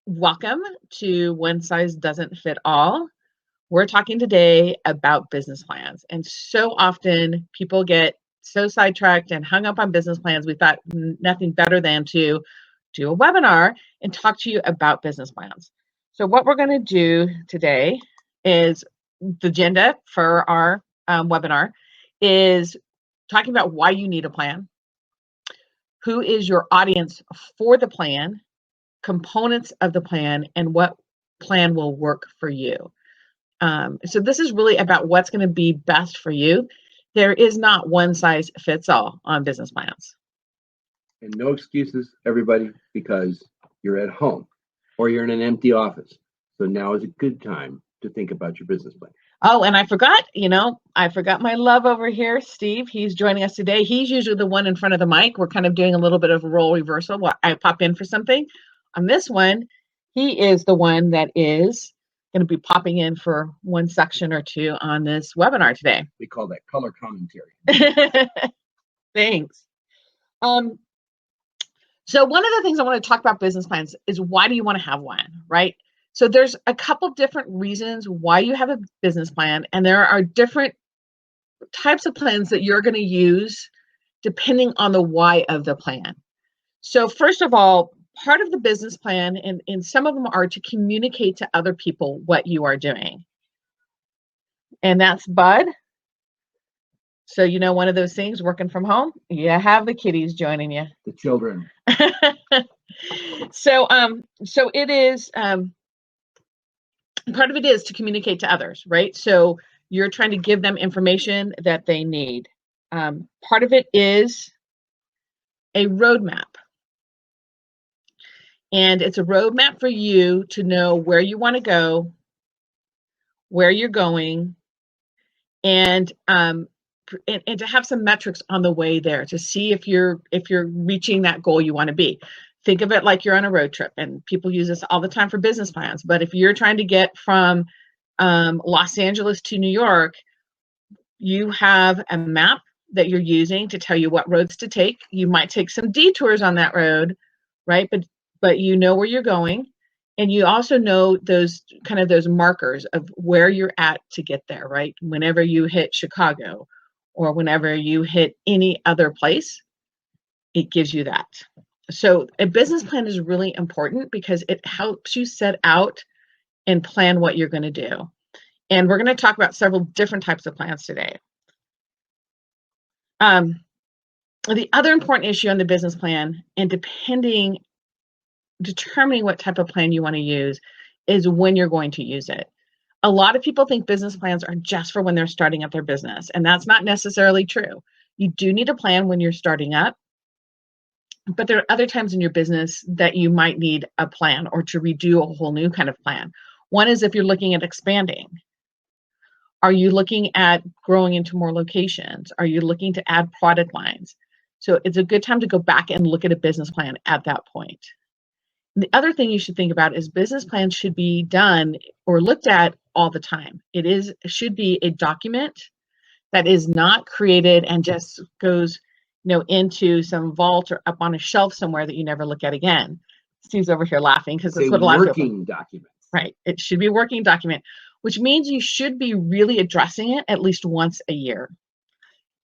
Welcome to One Size Doesn't Fit All. We're talking today about business plans. And so often people get so sidetracked and hung up on business plans, we thought nothing better than to do a webinar and talk to you about business plans. So, what we're going to do today is the agenda for our webinar is talking about why you need a plan, who is your audience for the plan, components of the plan, and what plan will work for you. So this is really about what's going to be best for you. There is not one size fits all on business plans. And no excuses, everybody, because you're at home or you're in an empty office. So now is a good time to think about your business plan. Oh, and I forgot my love over here, Steve. He's joining us today. He's usually the one in front of the mic. We're kind of doing a little bit of a role reversal while I pop in for something. On this one, he is the one that is going to be popping in for one section or two on this webinar today. We call that color commentary. Thanks. So one of the things I want to talk about business plans is why do you want to have one, right? So there's a couple different reasons why you have a business plan, and there are different types of plans that you're going to use depending on the why of the plan. So first of all, part of the business plan, and some of them are to communicate to other people what you are doing. And that's Bud. So, one of those things, working from home, you have the kiddies joining you. The children. So it is, part of it is to communicate to others, right? So you're trying to give them information that they need. Part of it is a roadmap. And it's a roadmap for you to know where you want to go, where you're going, and to have some metrics on the way there to see if you're reaching that goal you want to be. Think of it like you're on a road trip, and people use this all the time for business plans. But if you're trying to get from Los Angeles to New York, you have a map that you're using to tell you what roads to take. You might take some detours on that road, right? But you know where you're going, and you also know those markers of where you're at to get there, right? Whenever you hit Chicago or whenever you hit any other place, it gives you that. So a business plan is really important because it helps you set out and plan what you're going to do. And we're going to talk about several different types of plans today. The other important issue on the business plan, and determining what type of plan you want to use, is when you're going to use it. A lot of people think business plans are just for when they're starting up their business, and that's not necessarily true. You do need a plan when you're starting up, but there are other times in your business that you might need a plan or to redo a whole new kind of plan. One is if you're looking at expanding. Are you looking at growing into more locations? Are you looking to add product lines? So it's a good time to go back and look at a business plan at that point. The other thing you should think about is business plans should be done or looked at all the time. It should be a document that is not created and just goes, into some vault or up on a shelf somewhere that you never look at again. Steve's over here laughing because that's what a lot of people. Working document. Right. It should be a working document, which means you should be really addressing it at least once a year,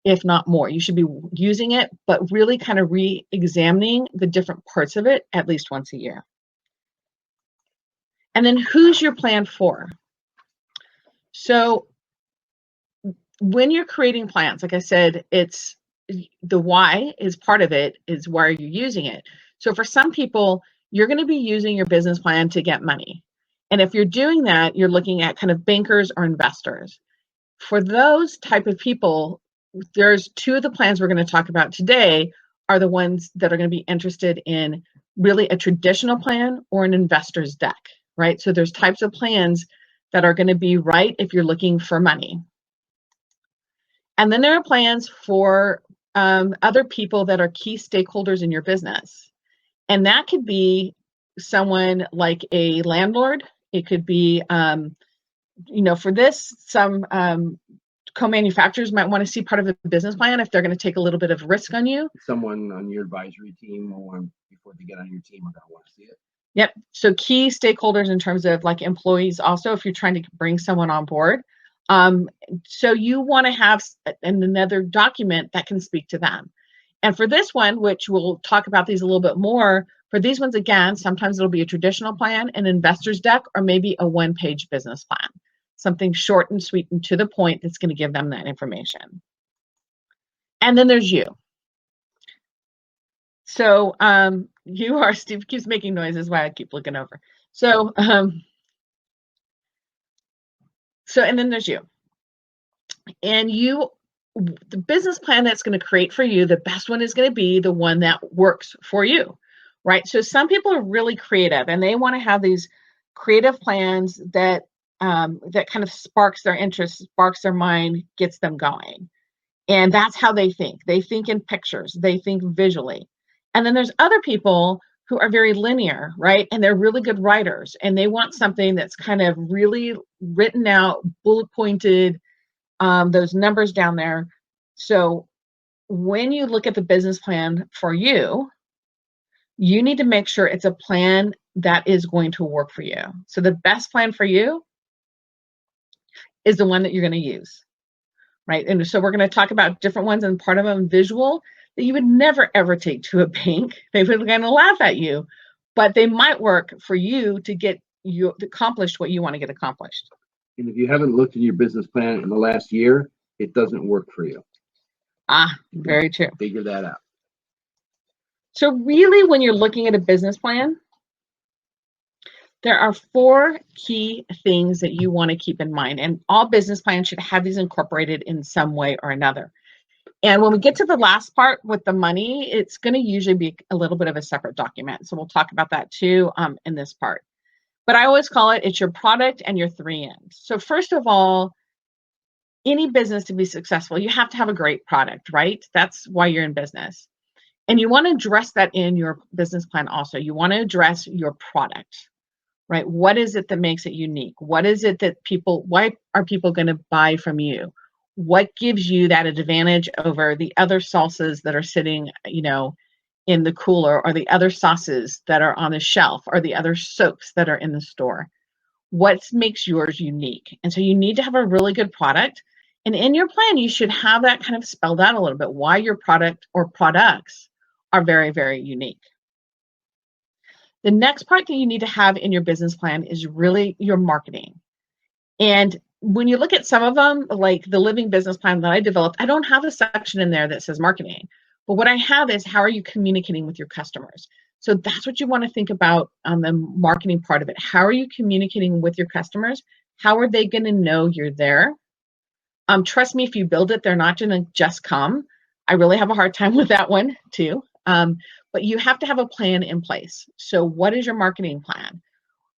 if not more. You should be using it, but really kind of re-examining the different parts of it at least once a year. And then who's your plan for? So when you're creating plans, like I said, it's the why is part of it, is why are you using it? So for some people, you're going to be using your business plan to get money. And if you're doing that, you're looking at kind of bankers or investors. For those type of people, there's two of the plans we're going to talk about today are the ones that are going to be interested in really a traditional plan or an investor's deck, right? So there's types of plans that are going to be right if you're looking for money. And then there are plans for other people that are key stakeholders in your business. And that could be someone like a landlord. It could be, for this, some co-manufacturers might want to see part of the business plan if they're going to take a little bit of risk on you. Someone on your advisory team or before they get on your team are going to want to see it. Yep. So key stakeholders in terms of like employees also, if you're trying to bring someone on board. So you want to have another document that can speak to them. And for this one, which we'll talk about these a little bit more, for these ones, again, sometimes it'll be a traditional plan, an investor's deck, or maybe a one-page business plan. Something short and sweet and to the point that's going to give them that information. And then there's you. So you are, Steve keeps making noises while I keep looking over. So, and then there's you. And you, the business plan that's going to create for you, the best one is going to be the one that works for you, right? So some people are really creative and they want to have these creative plans that that kind of sparks their interest, sparks their mind, gets them going. And that's how they think. They think in pictures, they think visually. And then there's other people who are very linear, right? And they're really good writers and they want something that's kind of really written out, bullet pointed, those numbers down there. So when you look at the business plan for you, you need to make sure it's a plan that is going to work for you. So the best plan for you is the one that you're going to use, right? And so we're going to talk about different ones, and part of them visual that you would never ever take to a bank. They would kind of laugh at you, but they might work for you to get you accomplished what you want to get accomplished. And if you haven't looked at your business plan in the last year, it doesn't work for you. Very true. Figure that out. So really, when you're looking at a business plan, there are 4 key things that you want to keep in mind, and all business plans should have these incorporated in some way or another. And when we get to the last part with the money, it's going to usually be a little bit of a separate document. So we'll talk about that too in this part. But I always call it's your product and your 3 M's. So first of all, any business to be successful, you have to have a great product, right? That's why you're in business. And you want to address that in your business plan also. You want to address your product, right? What is it that makes it unique? What is it that why are people going to buy from you? What gives you that advantage over the other salsas that are sitting, in the cooler, or the other sauces that are on the shelf, or the other soaps that are in the store? What makes yours unique? And so you need to have a really good product. And in your plan, you should have that kind of spelled out a little bit, why your product or products are very, very unique. The next part that you need to have in your business plan is really your marketing. And when you look at some of them, like the Living Business Plan that I developed, I don't have a section in there that says marketing. But what I have is, how are you communicating with your customers? So that's what you want to think about on the marketing part of it. How are you communicating with your customers? How are they going to know you're there? Trust me, if you build it, they're not going to just come. I really have a hard time with that one too. But you have to have a plan in place. So what is your marketing plan?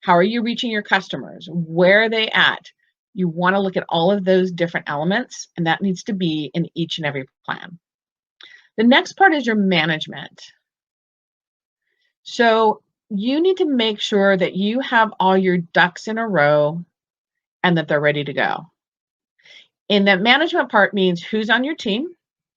How are you reaching your customers? Where are they at? You want to look at all of those different elements, and that needs to be in each and every plan. The next part is your management. So you need to make sure that you have all your ducks in a row and that they're ready to go. And that management part means who's on your team,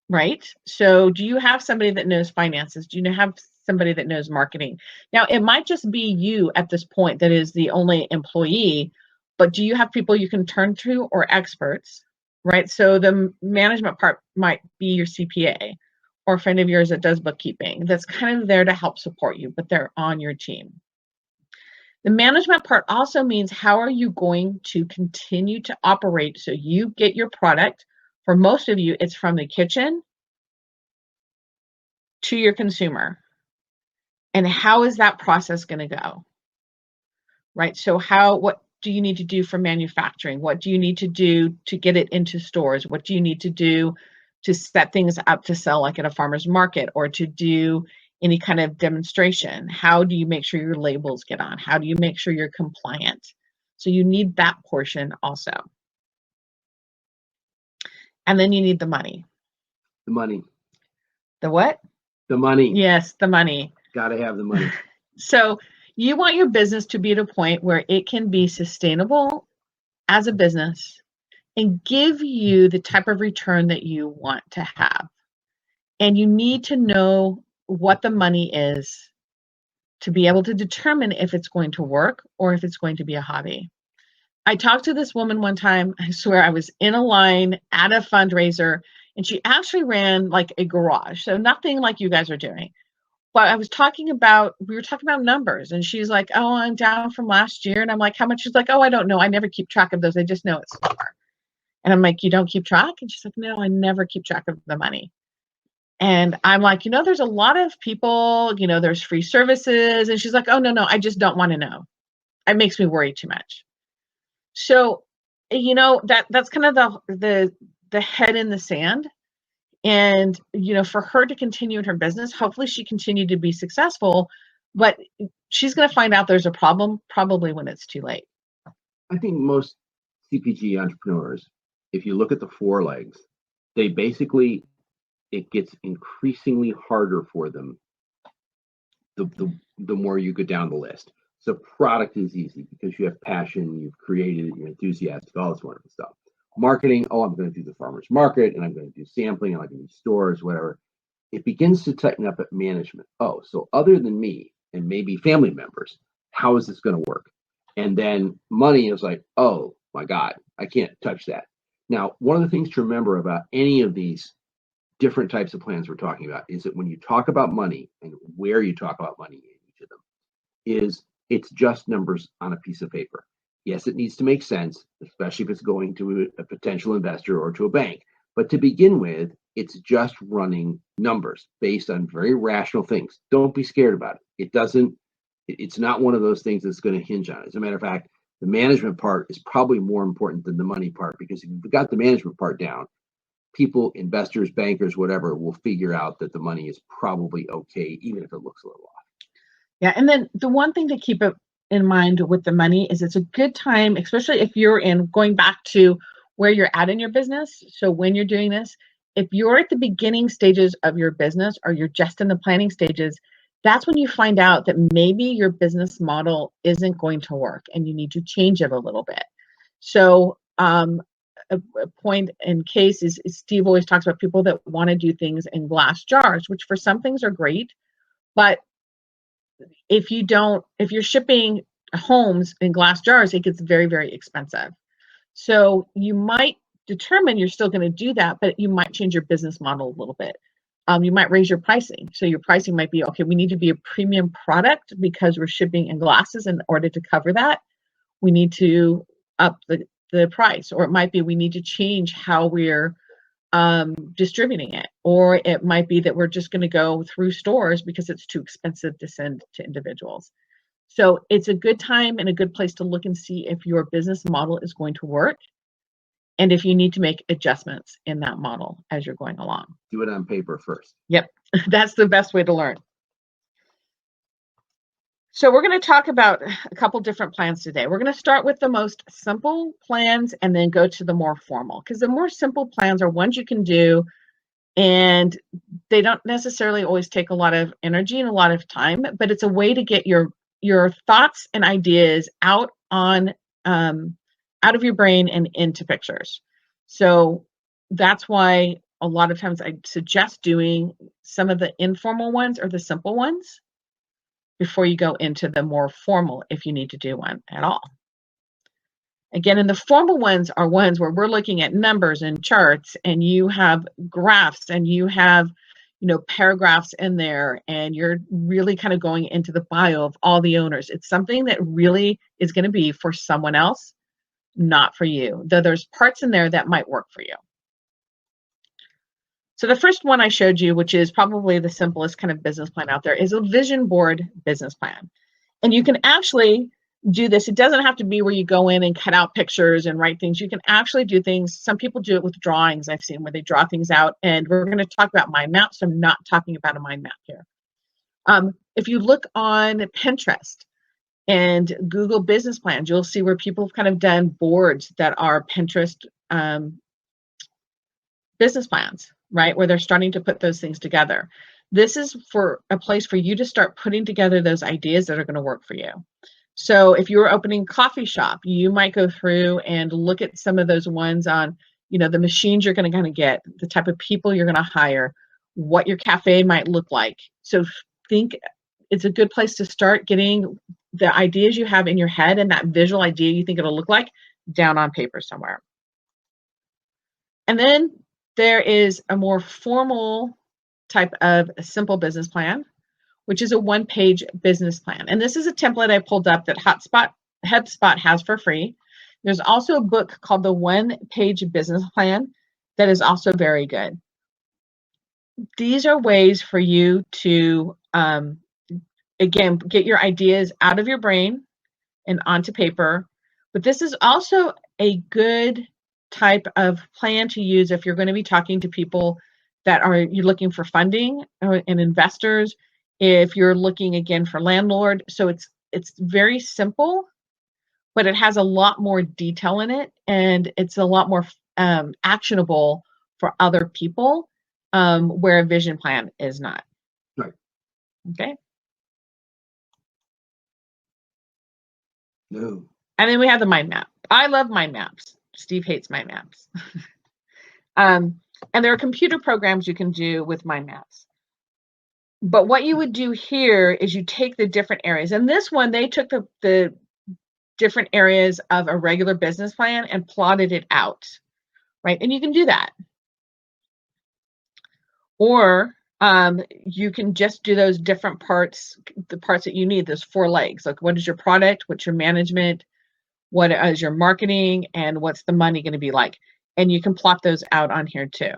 right? So do you have somebody that knows finances? Do you have somebody that knows marketing? Now, it might just be you at this point that is the only employee, but do you have people you can turn to, or experts, right? So the management part might be your CPA or a friend of yours that does bookkeeping that's kind of there to help support you, but they're on your team. The management part also means, how are you going to continue to operate so you get your product? For most of you, it's from the kitchen to your consumer. And how is that process going to go? Right? So what do you need to do for manufacturing? What do you need to do to get it into stores? What do you need to do to set things up to sell, like at a farmer's market, or to do any kind of demonstration? How do you make sure your labels get on? How do you make sure you're compliant? So you need that portion also. And then you need the money. The money. The what? The money. Yes, the money. Got to have the money. So you want your business to be at a point where it can be sustainable as a business and give you the type of return that you want to have. And you need to know what the money is to be able to determine if it's going to work or if it's going to be a hobby. I talked to this woman one time. I swear I was in a line at a fundraiser, and she actually ran like a garage. So nothing like you guys are doing. But we were talking about numbers, and she's like, oh, I'm down from last year. And I'm like, how much? She's like, oh, I don't know. I never keep track of those. I just know it's more. And I'm like, you don't keep track? And she's like, no, I never keep track of the money. And I'm like, there's a lot of people, there's free services. And she's like, oh, no, I just don't want to know. It makes me worry too much. So, that's kind of the head in the sand. And, for her to continue in her business, hopefully she continued to be successful, but she's going to find out there's a problem probably when it's too late. I think most CPG entrepreneurs, if you look at the 4 legs, they basically, it gets increasingly harder for them the more you go down the list. So product is easy because you have passion, you've created it, you're enthusiastic, all this wonderful stuff. Marketing, I'm going to do the farmer's market, and I'm going to do sampling, and I'm going to do stores, whatever. It begins to tighten up at management. So other than me and maybe family members, how is this going to work? And then money is like, oh my God, I can't touch that. Now, one of the things to remember about any of these different types of plans we're talking about is that when you talk about money and where you talk about money in each of them, it's just numbers on a piece of paper. Yes, it needs to make sense, especially if it's going to a potential investor or to a bank. But to begin with, it's just running numbers based on very rational things. Don't be scared about it. It's not one of those things that's going to hinge on it. As a matter of fact, the management part is probably more important than the money part, because if you've got the management part down, people, investors, bankers, whatever, will figure out that the money is probably okay, even if it looks a little off. Yeah, and then the one thing to keep in mind with the money is it's a good time, especially if you're going back to where you're at in your business. So when you're doing this, if you're at the beginning stages of your business or you're just in the planning stages, that's when you find out that maybe your business model isn't going to work and you need to change it a little bit. So a point in case is Steve always talks about people that want to do things in glass jars, which for some things are great, but if you're shipping homes in glass jars, it gets very, very expensive. So you might determine you're still going to do that, but you might change your business model a little bit. You might raise your pricing. So your pricing might be, okay, we need to be a premium product because we're shipping in glasses. In order to cover that, we need to up the price. Or it might be we need to change how we're distributing it. Or it might be that we're just going to go through stores because it's too expensive to send to individuals. So it's a good time and a good place to look and see if your business model is going to work and if you need to make adjustments in that model as you're going along. Do it on paper first. Yep, that's the best way to learn. So we're going to talk about a couple different plans today. We're going to start with the most simple plans and then go to the more formal, because the more simple plans are ones you can do and they don't necessarily always take a lot of energy and a lot of time, but it's a way to get your thoughts and ideas out of your brain and into pictures. So that's why a lot of times I suggest doing some of the informal ones or the simple ones before you go into the more formal, if you need to do one at all. Again, and the formal ones are ones where we're looking at numbers and charts, and you have graphs and you have paragraphs in there, and you're really kind of going into the bio of all the owners. It's something that really is going to be for someone else, not for you, though there's parts in there that might work for you. So the first one I showed you, which is probably the simplest kind of business plan out there, is a vision board business plan. And you can actually do this. It doesn't have to be where you go in and cut out pictures and write things. You can actually do things. Some people do it with drawings, I've seen, where they draw things out. And we're going to talk about mind maps. So I'm not talking about a mind map here. If you look on Pinterest and Google business plans, you'll see where people have kind of done boards that are Pinterest business plans, right? Where they're starting to put those things together. This is for a place for you to start putting together those ideas that are going to work for you. So if you're opening a coffee shop, you might go through and look at some of those ones on, the machines you're going to kind of get, the type of people you're going to hire, what your cafe might look like. So think it's a good place to start getting the ideas you have in your head and that visual idea you think it'll look like down on paper somewhere. And then there is a more formal type of a simple business plan, which is a one-page business plan. And this is a template I pulled up that HubSpot has for free. There's also a book called The One-Page Business Plan that is also very good. These are ways for you to, again, get your ideas out of your brain and onto paper. But this is also a good type of plan to use if you're going to be talking to people that are you're looking for funding and investors, if you're looking again for landlord. So it's very simple, but it has a lot more detail in it, and it's a lot more actionable for other people, where a vision plan is not. Right. Okay. No. And then we have the mind map. I love mind maps. Steve hates mind maps. And there are computer programs you can do with mind maps. But what you would do here is you take the different areas. And this one, they took the different areas of a regular business plan and plotted it out, right? And you can do that. Or you can just do those different parts, the parts that you need, those 4 legs. Like, what is your product? What's your management? What is your marketing? And what's the money going to be like? And you can plot those out on here too.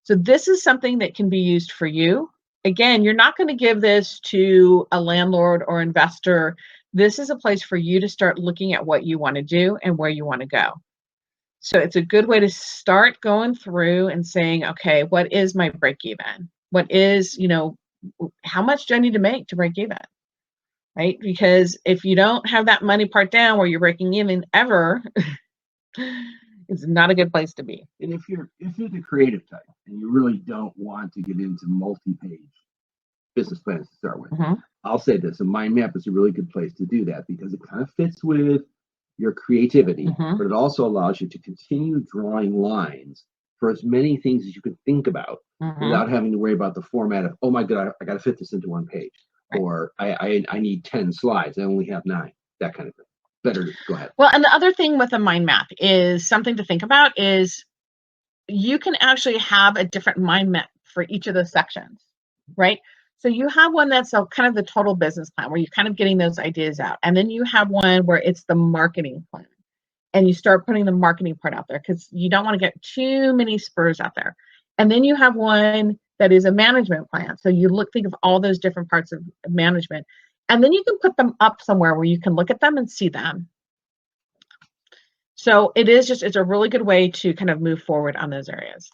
So this is something that can be used for you. Again, you're not going to give this to a landlord or investor. This is a place for you to start looking at what you want to do and where you want to go. So it's a good way to start going through and saying, okay, what is my break even? What is, how much do I need to make to break even? Right? Because if you don't have that money part down where you're breaking even ever, it's not a good place to be. And if you're the creative type and you really don't want to get into multi-page business plans to start with, I'll say this: a mind map is a really good place to do that because it kind of fits with your creativity, but it also allows you to continue drawing lines for as many things as you can think about without having to worry about the format of, oh my God, I got to fit this into one page, or I need 10 slides, I only have 9, that kind of thing. Better go ahead. Well, and the other thing with a mind map is something to think about is you can actually have a different mind map for each of those sections, right? So you have one that's kind of the total business plan where you're kind of getting those ideas out. And then you have one where it's the marketing plan. And you start putting the marketing part out there because you don't want to get too many spurs out there. And then you have one that is a management plan. So you think of all those different parts of management. And then you can put them up somewhere where you can look at them and see them. So it's a really good way to kind of move forward on those areas.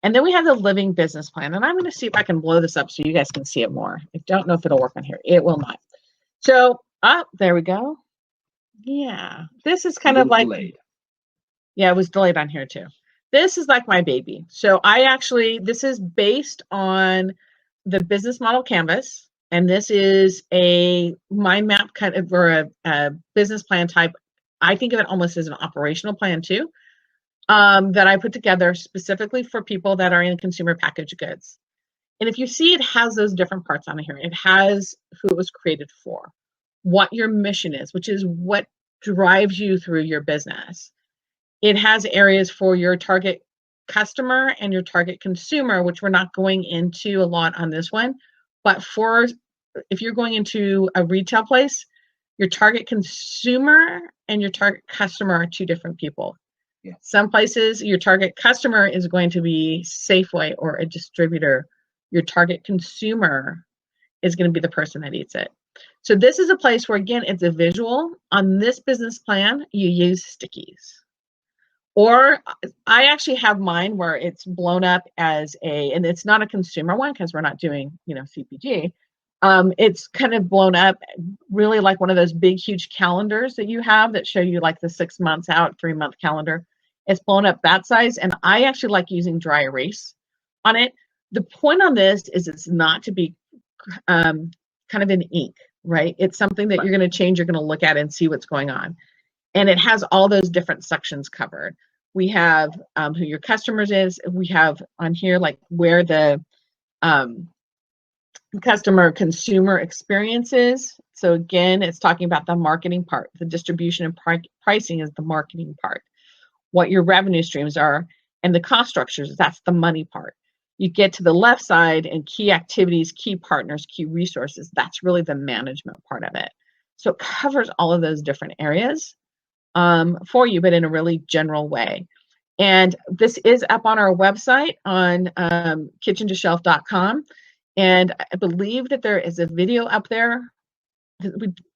And then we have the living business plan. And I'm going to see if I can blow this up so you guys can see it more. I don't know if it'll work on here. It will not. So, there we go. Yeah, this is kind of like, delayed. Yeah, it was delayed on here too. This is like my baby. So this is based on the business model canvas. And this is a mind map kind of, or a business plan type. I think of it almost as an operational plan too, that I put together specifically for people that are in consumer packaged goods. And if you see, it has those different parts on here. It has who it was created for, what your mission is, which is what drives you through your business. It has areas for your target customer and your target consumer, which we're not going into a lot on this one. But if you're going into a retail place, your target consumer and your target customer are 2 different people. Yeah. Some places, your target customer is going to be Safeway or a distributor. Your target consumer is going to be the person that eats it. So this is a place where, again, it's a visual. On this business plan, you use stickies. Or I actually have mine where it's blown up as and it's not a consumer one because we're not doing, CPG. It's kind of blown up really like one of those big, huge calendars that you have that show you like the 6 months out, 3-month calendar. It's blown up that size. And I actually like using dry erase on it. The point on this is it's not to be kind of in ink, right? It's something that you're going to change, you're going to look at and see what's going on. And it has all those different sections covered. We have who your customers is. We have on here like where the customer consumer experiences. So again, it's talking about the marketing part. The distribution and pricing is the marketing part. What your revenue streams are, and the cost structures, that's the money part. You get to the left side and key activities, key partners, key resources, that's really the management part of it. So it covers all of those different areas for you, but in a really general way. And this is up on our website on kitchen2shelf.com. And I believe that there is a video up there.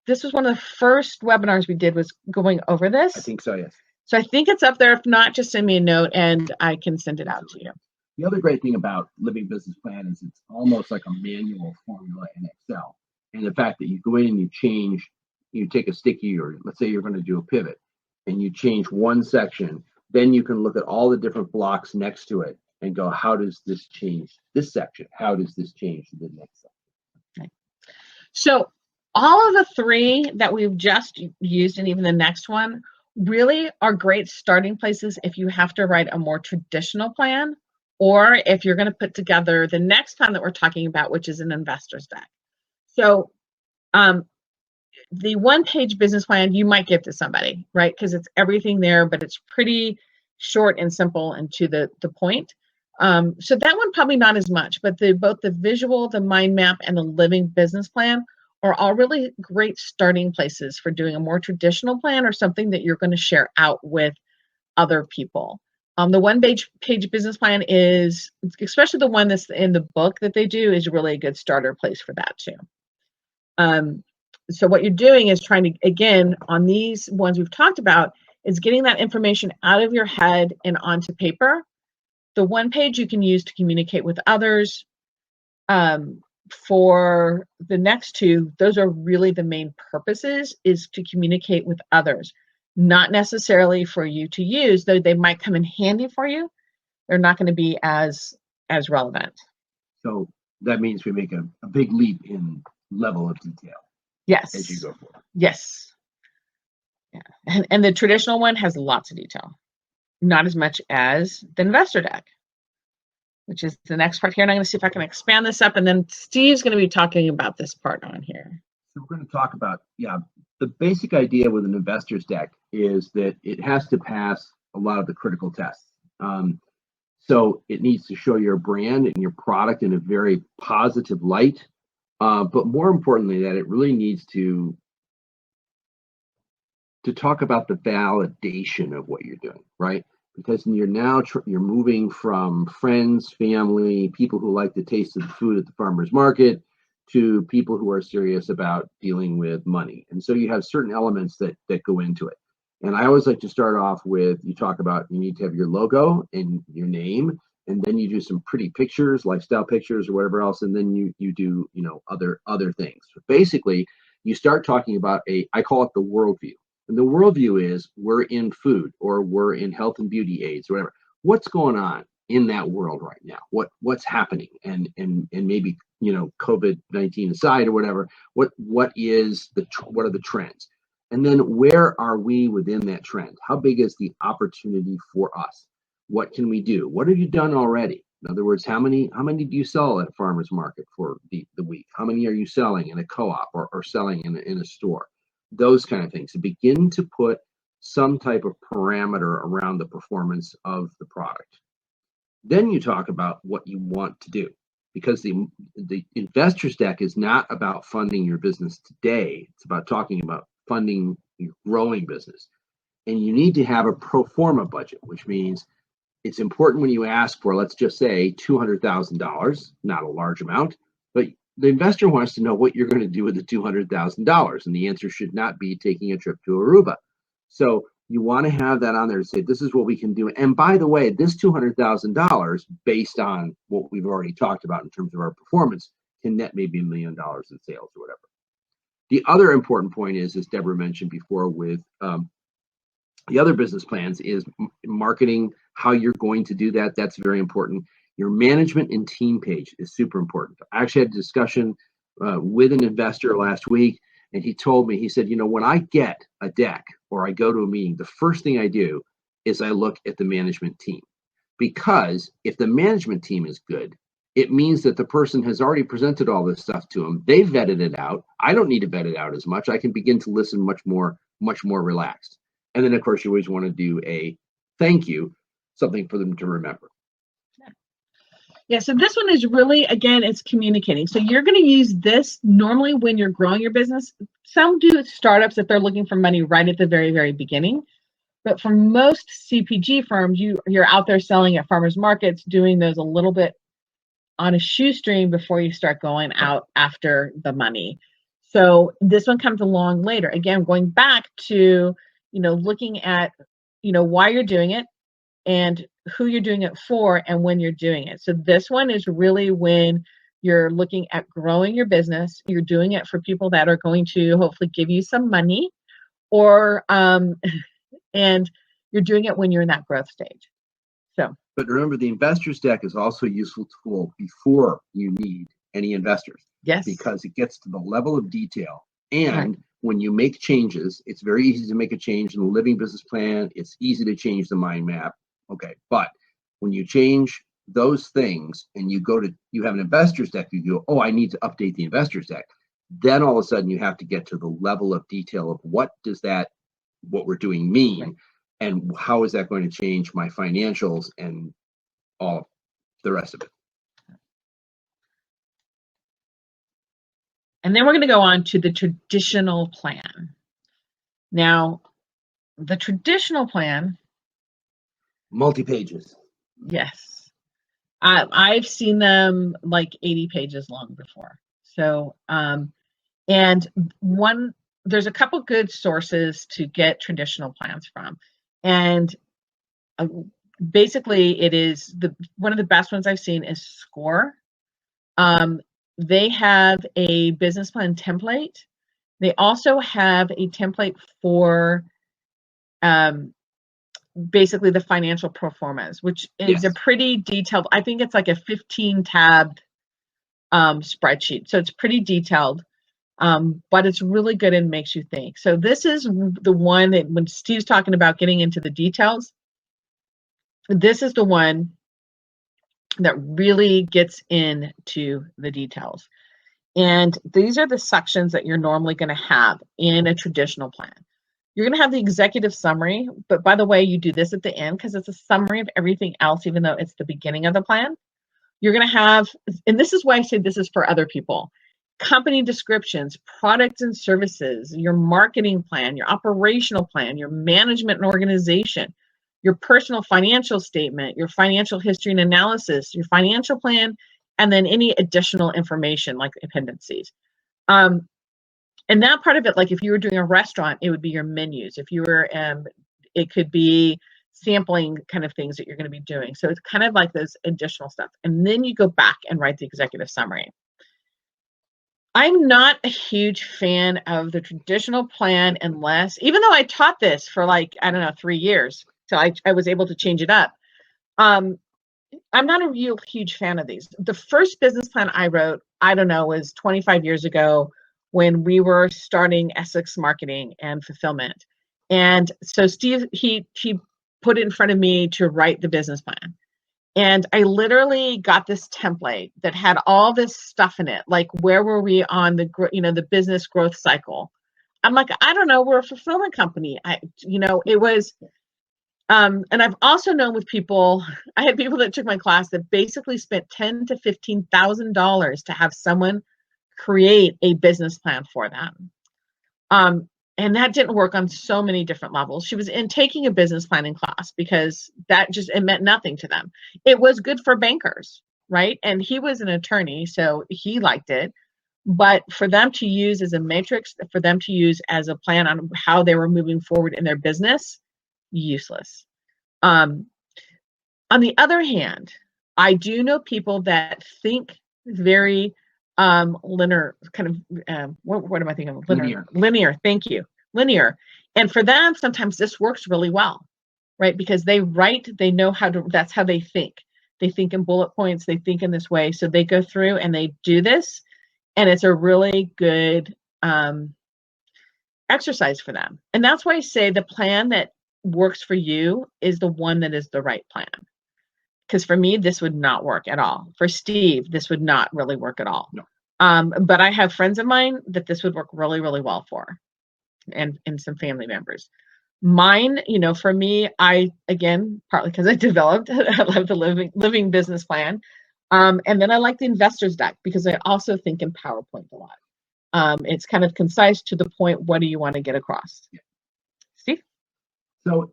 This was one of the first webinars we did, was going over this. I think so, yes. So I think it's up there. If not, just send me a note and I can send it out to you. The other great thing about Living Business Plan is it's almost like a manual formula in Excel. And the fact that you go in and you change, you take a sticky, or let's say you're going to do a pivot, and you change one section, then you can look at all the different blocks next to it and go, how does this change this section? How does this change the next section? Okay. So all of the three that we've just used, and even the next one, really are great starting places if you have to write a more traditional plan, or if you're going to put together the next plan that we're talking about, which is an investor's deck. So the one-page business plan you might give to somebody, right? Because it's everything there, but it's pretty short and simple and to the point. So that one probably not as much, but both the visual, the mind map, and the living business plan are all really great starting places for doing a more traditional plan, or something that you're going to share out with other people. The one-page business plan is, especially the one that's in the book that they do, is really a good starter place for that too. So what you're doing is trying to, again, on these ones we've talked about, is getting that information out of your head and onto paper. The one page you can use to communicate with others. For the next two, those are really the main purposes, is to communicate with others, not necessarily for you to use, though they might come in handy for you. They're not going to be as relevant. So that means we make a big leap in level of detail. Yes. As you go forward. Yes. Yeah. And the traditional one has lots of detail, not as much as the investor deck, which is the next part here. And I'm going to see if I can expand this up, and then Steve's going to be talking about this part on here. So we're going to talk about, the basic idea with an investor's deck is that it has to pass a lot of the critical tests. So it needs to show your brand and your product in a very positive light. But more importantly, that it really needs to talk about the validation of what you're doing, right? Because you're moving from friends, family, people who like the taste of the food at the farmer's market, to people who are serious about dealing with money. And so you have certain elements that go into it. And I always like to start off with, you talk about, you need to have your logo and your name, and then you do some pretty pictures, lifestyle pictures or whatever else, and then you do, other things. But basically, you start talking about I call it the worldview. And the worldview is, we're in food, or we're in health and beauty aids, or whatever. What's going on in that world right now? What's happening? And maybe, COVID-19 aside or whatever, what are the trends? And then where are we within that trend? How big is the opportunity for us? What can we do? What have you done already? In other words, how many do you sell at a farmer's market for the week? How many are you selling in a co-op or selling in a store? Those kind of things. To begin to put some type of parameter around the performance of the product. Then you talk about what you want to do, because the investor's deck is not about funding your business today. It's about talking about funding your growing business. And you need to have a pro forma budget, which means it's important when you ask for, let's just say, $200,000, not a large amount, but the investor wants to know what you're going to do with the $200,000. And the answer should not be taking a trip to Aruba. So you want to have that on there to say, this is what we can do. And by the way, this $200,000, based on what we've already talked about in terms of our performance, can net maybe $1 million in sales or whatever. The other important point is, as Deborah mentioned before with the other business plans, is marketing, how you're going to do that. That's very important. Your management and team page is super important. I actually had a discussion with an investor last week, and he told me, he said, when I get a deck or I go to a meeting, the first thing I do is I look at the management team. Because if the management team is good, it means that the person has already presented all this stuff to them. They've vetted it out. I don't need to vet it out as much. I can begin to listen much more relaxed. And then, of course, you always want to do a thank you, something for them to remember. Yeah, so this one is really, again, it's communicating. So you're going to use this normally when you're growing your business. Some do startups if they're looking for money right at the very, very beginning. But for most CPG firms, you're out there selling at farmers markets, doing those a little bit on a shoestring before you start going out after the money. So this one comes along later. Again, going back to, looking at, why you're doing it and who you're doing it for and when you're doing it. So this one is really when you're looking at growing your business. You're doing it for people that are going to hopefully give you some money, or and you're doing it when you're in that growth stage. So, but remember, the investor's deck is also a useful tool before you need any investors. Yes, because it gets to the level of detail. And right. When you make changes, it's very easy to make a change in the living business plan. It's easy to change the mind map. Okay, but when you change those things and you have an investor's deck, you go, oh, I need to update the investor's deck. Then all of a sudden you have to get to the level of detail of what we're doing mean, right, and how is that going to change my financials and all the rest of it. And then we're going to go on to the traditional plan. Now, the traditional plan, multi-pages. Yes. I've seen them like 80 pages long before. So, and there's a couple good sources to get traditional plans from. And basically it is one of the best ones I've seen is SCORE. They have a business plan template. They also have a template for basically the financial pro formas, which is a pretty detailed, I think it's like a 15-tabbed spreadsheet. So it's pretty detailed, but it's really good and makes you think. So this is the one that when Steve's talking about getting into the details, this is the one that really gets into the details. And these are the sections that you're normally going to have in a traditional plan. You're going to have the executive summary, but by the way, you do this at the end because it's a summary of everything else, even though it's the beginning of the plan. You're going to have, and this is why I say this is for other people, company descriptions, products and services, your marketing plan, your operational plan, your management and organization, your personal financial statement, your financial history and analysis, your financial plan, and then any additional information like appendices. And that part of it, like if you were doing a restaurant, it would be your menus. If you were, it could be sampling kind of things that you're going to be doing. So it's kind of like this additional stuff. And then you go back and write the executive summary. I'm not a huge fan of the traditional plan unless, even though I taught this for 3 years, so I was able to change it up. I'm not a real huge fan of these. The first business plan I wrote, was 25 years ago when we were starting Essex Marketing and Fulfillment. And so Steve, he put it in front of me to write the business plan. And I literally got this template that had all this stuff in it, like where were we on the business growth cycle. I'm like, I don't know, we're a fulfillment company. It was, and I've also known with people, I had people that took my class that basically spent $10,000 to $15,000 to have someone create a business plan for them. And that didn't work on so many different levels. She was taking a business planning class because it meant nothing to them. It was good for bankers, right? And he was an attorney, so he liked it. But for them to use as a matrix, for them to use as a plan on how they were moving forward in their business, useless. On the other hand, I do know people that think very linear, kind of, what am I thinking of? Linear, thank you. Linear. And for them, sometimes this works really well, right? Because they know that's how they think. They think in bullet points, they think in this way. So they go through and they do this, and it's a really good exercise for them. And that's why I say the plan that works for you is the one that is the right plan. because for me, this would not work at all. For Steve, this would not really work at all. No. But I have friends of mine that this would work really, really well for, and some family members. Mine, for me, again, partly because I developed, I love the living business plan. And then I like the investor's deck because I also think in PowerPoint a lot. It's kind of concise, to the point. What do you want to get across? Yeah. Steve? So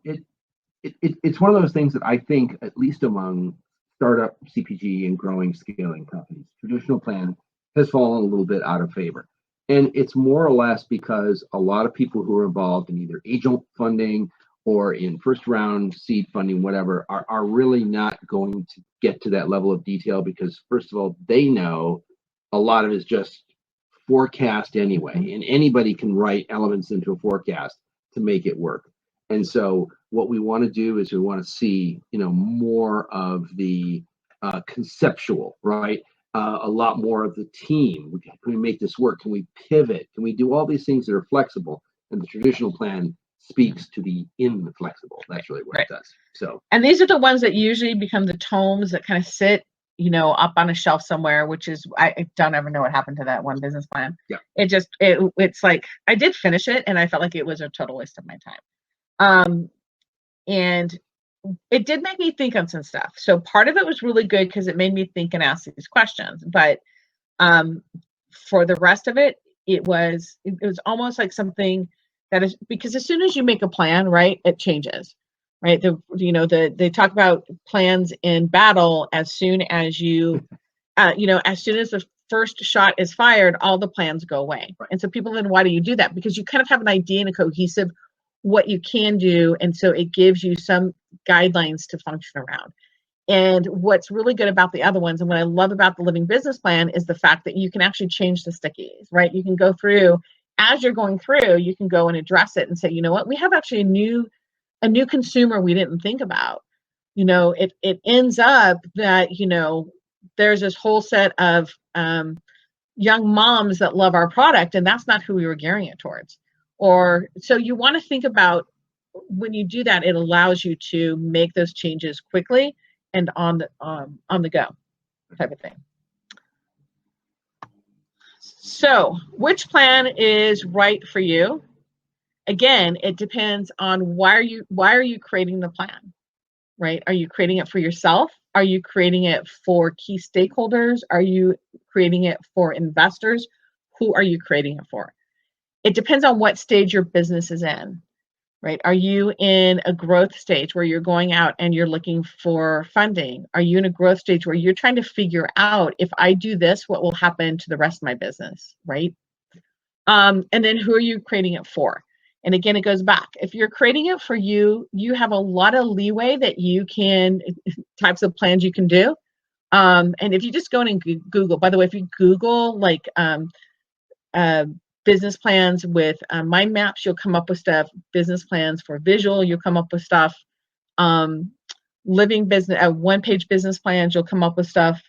it's one of those things that I think, at least among startup CPG and growing, scaling companies, traditional plan has fallen a little bit out of favor. And it's more or less because a lot of people who are involved in either angel funding or in first round seed funding, whatever, are really not going to get to that level of detail, because first of all, they know a lot of it is just forecast anyway, and anybody can write elements into a forecast to make it work. And so what we want to do is we want to see, more of the conceptual, right? A lot more of the team. Can we make this work? Can we pivot? Can we do all these things that are flexible? And the traditional plan speaks to the inflexible. That's really what it does. So, and these are the ones that usually become the tomes that kind of sit, up on a shelf somewhere, which is, I don't ever know what happened to that one business plan. Yeah. It's like, I did finish it and I felt like it was a total waste of my time. And it did make me think on some stuff. So part of it was really good because it made me think and ask these questions. But for the rest of it, it was almost like something that is, because as soon as you make a plan, right, it changes, right? They talk about plans in battle. As soon as you, as soon as the first shot is fired, all the plans go away. Right. And so people then, why do you do that? Because you kind of have an idea and a cohesive what you can do, and so it gives you some guidelines to function around. And what's really good about the other ones, and what I love about the living business plan, is the fact that you can actually change the stickies, right? You can go through, as you're going through, you can go and address it and say, you know what, we have actually a new consumer we didn't think about. It ends up that there's this whole set of young moms that love our product, and that's not who we were gearing it towards. Or so you want to think about, when you do that, it allows you to make those changes quickly and on the go type of thing. So which plan is right for you? Again, it depends on why are you creating the plan, right? Are you creating it for yourself? Are you creating it for key stakeholders? Are you creating it for investors? Who are you creating it for? It depends on what stage your business is in, right? Are you in a growth stage where you're going out and you're looking for funding? Are you in a growth stage where you're trying to figure out, if I do this, what will happen to the rest of my business, right? And then who are you creating it for? And again, it goes back. If you're creating it for you, you have a lot of leeway that you can, types of plans you can do. And if you just go in and Google, by the way, if you Google like business plans with mind maps, you'll come up with stuff. Business plans for visual, you'll come up with stuff. Living business, one-page business plans, you'll come up with stuff.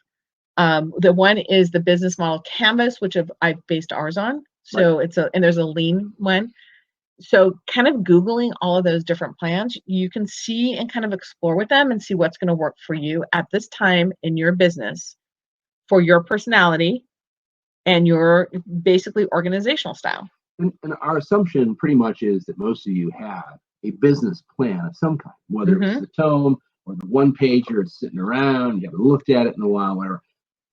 The one is the business model canvas, which I've based ours on. So right. And there's a lean one. So kind of Googling all of those different plans, you can see and kind of explore with them and see what's going to work for you at this time in your business, for your personality and your basically organizational style. And our assumption pretty much is that most of you have a business plan of some kind, whether it's the tome or the one pager, it's sitting around, you haven't looked at it in a while, whatever.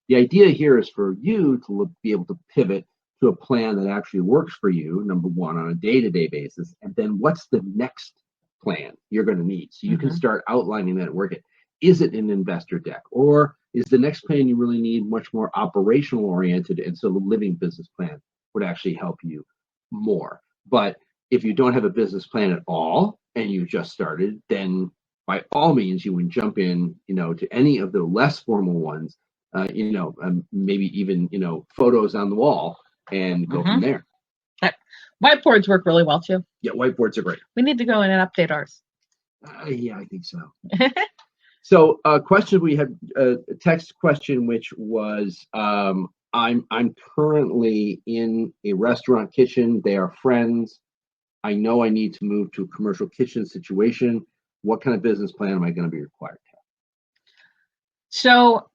The idea here is for you to be able to pivot to a plan that actually works for you, number one, on a day-to-day basis. And then what's the next plan you're going to need? So you can start outlining that and work it. Is it an investor deck? Or is the next plan you really need much more operational oriented? And so the living business plan would actually help you more. But if you don't have a business plan at all and you just started, then by all means, you would jump in, to any of the less formal ones, maybe even, photos on the wall and go from there. Whiteboards work really well too. Yeah, whiteboards are great. We need to go in and update ours. Yeah, I think so. So question, we had a text question, which was, I'm currently in a restaurant kitchen. They are friends. I know I need to move to a commercial kitchen situation. What kind of business plan am I going to be required to So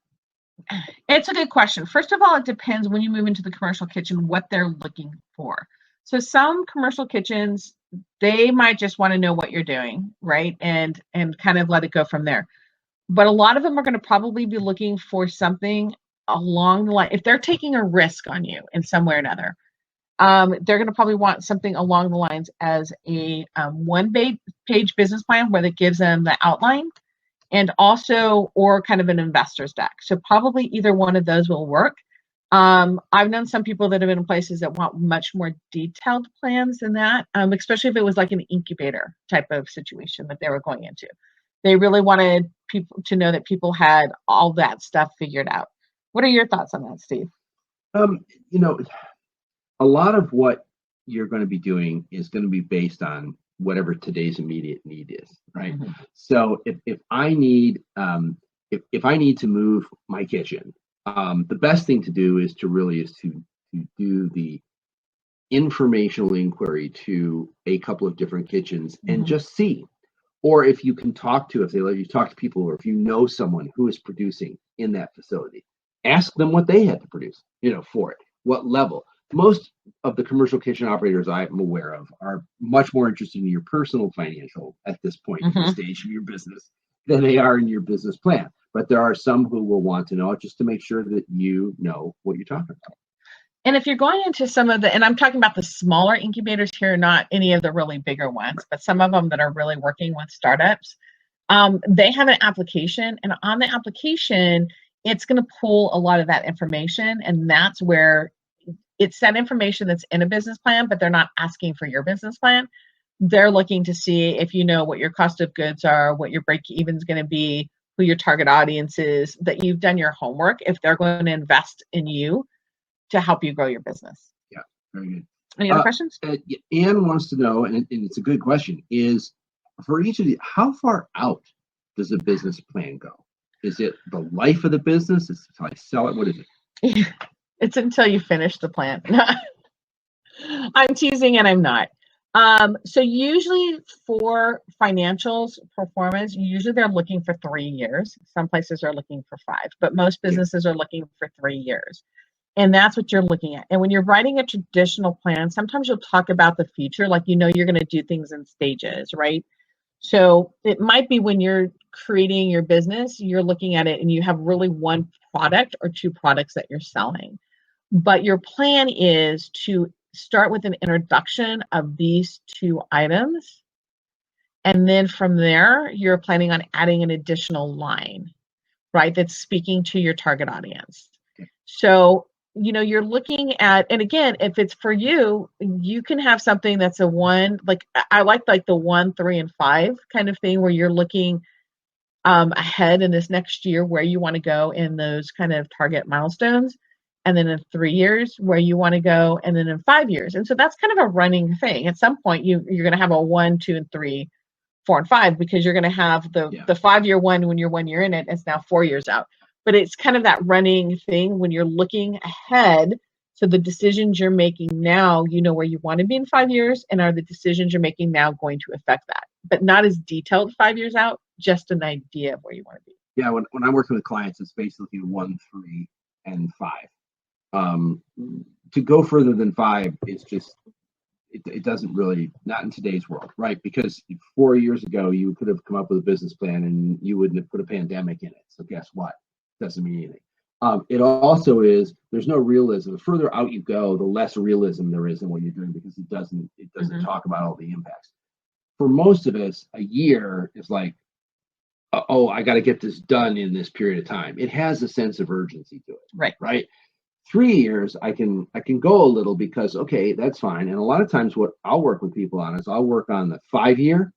it's a good question. First of all, it depends when you move into the commercial kitchen what they're looking for. So some commercial kitchens, they might just want to know what you're doing, right? And kind of let it go from there. But a lot of them are going to probably be looking for something along the line. If they're taking a risk on you in some way or another, they're going to probably want something along the lines as a one-page business plan where that gives them the outline and also, or kind of an investor's deck. So probably either one of those will work. I've known some people that have been in places that want much more detailed plans than that, especially if it was like an incubator type of situation that they were going into. They really wanted people to know that people had all that stuff figured out. What are your thoughts on that, Steve? You know, a lot of what you're going to be doing is going to be based on whatever today's immediate need is, right? Mm-hmm. So if I need if I need to move my kitchen, the best thing to do is to do the informational inquiry to a couple of different kitchens and mm-hmm. just see. Or if you can talk to, if they let you talk to people, or if you know someone who is producing in that facility, ask them what they had to produce, for it, what level. Most of the commercial kitchen operators I'm aware of are much more interested in your personal financial at this point mm-hmm. in the stage of your business than they are in your business plan. But there are some who will want to know it just to make sure that you know what you're talking about. And if you're going into some of the, and I'm talking about the smaller incubators here, not any of the really bigger ones, but some of them that are really working with startups, they have an application, and on the application, it's going to pull a lot of that information, and that's where it's that information that's in a business plan, but they're not asking for your business plan. They're looking to see if you know what your cost of goods are, what your break even is going to be, who your target audience is, that you've done your homework, if they're going to invest in you to help you grow your business. Yeah, very good. Any other questions? Anne wants to know, and it's a good question, is for each of the, how far out does a business plan go? Is it the life of the business? Is it until I sell it? What is it? It's until you finish the plan. I'm teasing and I'm not. So usually for financials performance, usually they're looking for 3 years. Some places are looking for 5, but most businesses are looking for 3 years. And that's what you're looking at. And when you're writing a traditional plan, sometimes you'll talk about the future, like you're going to do things in stages, right? So it might be when you're creating your business, you're looking at it and you have really one product or 2 products that you're selling. But your plan is to start with an introduction of these 2 items. And then from there, you're planning on adding an additional line, right? That's speaking to your target audience. So, you're looking at, and again, if it's for you, you can have something that's a 1, like I like the 1, 3, and 5 kind of thing, where you're looking ahead in this next year where you want to go in those kind of target milestones. And then in 3 years where you want to go, and then in 5 years. And so that's kind of a running thing. At some point, you're going to have a 1, 2, and 3, 4, and 5, because you're going to have the 5-year one when you're 1 year in it. It's now 4 years out. But it's kind of that running thing when you're looking ahead. So the decisions you're making now, where you want to be in 5 years, and are the decisions you're making now going to affect that? But not as detailed 5 years out, just an idea of where you want to be. Yeah, when I'm working with clients, it's basically 1, 3, and 5. To go further than 5 is just, it doesn't really, not in today's world, right? Because 4 years ago, you could have come up with a business plan and you wouldn't have put a pandemic in it. So guess what? Doesn't mean anything. It also is, there's no realism. The further out you go, the less realism there is in what you're doing, because it doesn't mm-hmm. talk about all the impacts. For most of us, a year is like, I got to get this done in this period of time. It has a sense of urgency to it. Right. 3 years, I can go a little, because, okay, that's fine. And a lot of times what I'll work with people on is I'll work on the 5-year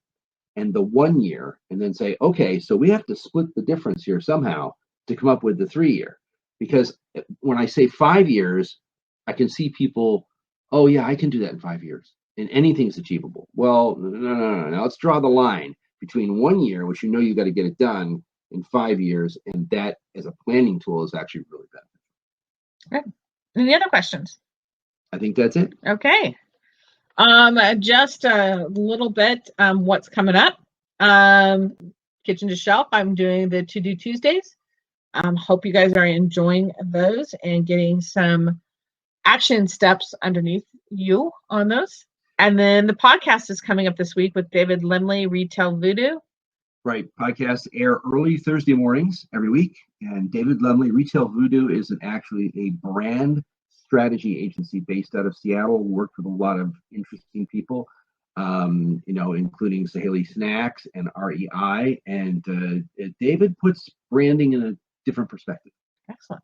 and the 1 year, and then say, okay, so we have to split the difference here somehow to come up with the 3-year. Because when I say 5 years, I can see people, oh yeah, I can do that in 5 years, and anything's achievable. Well, no. Now let's draw the line between 1 year, which you got to get it done, in 5 years, and that as a planning tool is actually really beneficial. Good. Any other questions? I think that's it. Okay. Just a little bit what's coming up. Kitchen to Shelf, I'm doing the To Do Tuesdays. Hope you guys are enjoying those and getting some action steps underneath you on those. And then the podcast is coming up this week with David Lemley, Retail Voodoo. Right. Podcasts air early Thursday mornings every week. And David Lemley, Retail Voodoo, is actually a brand strategy agency based out of Seattle. Worked with a lot of interesting people, including Saheli Snacks and REI. And David puts branding in a different perspective. Excellent.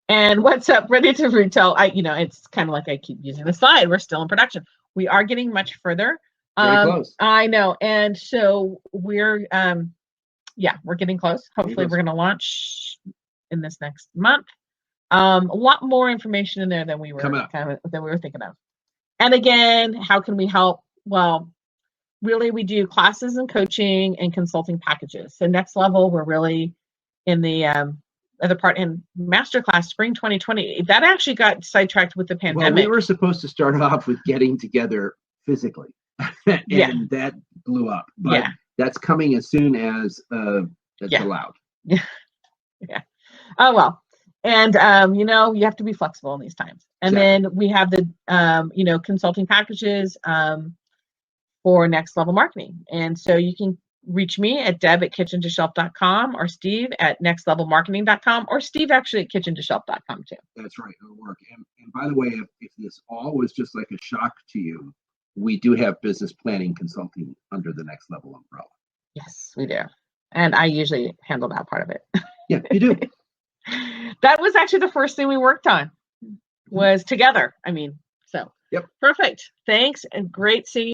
And what's up, Ready to Retail? It's kind of like I keep using the slide. We're still in production. We are getting much further. Very close. I know. And so we're getting close. Hopefully we're going to launch in this next month. A lot more information in there than we were thinking of. And again, how can we help? Well, really, we do classes and coaching and consulting packages. So next level, we're really in the other part in Masterclass Spring 2020. That actually got sidetracked with the pandemic. Well, we were supposed to start off with getting together physically. And that blew up. But that's coming as soon as it's allowed. Yeah. Oh, well. And, you have to be flexible in these times. And then we have the, consulting packages for Next Level Marketing. And so you can reach me at deb@kitchen2shelf.com or Steve at nextlevelmarketing.com or Steve actually at kitchen2shelf.com too. That's right. It'll work. And by the way, if this all was just like a shock to you, we do have business planning consulting under the Next Level umbrella. Yes, we do. And I usually handle that part of it. Yeah, you do. That was actually the first thing we worked on was together. Perfect. Thanks and great seeing you.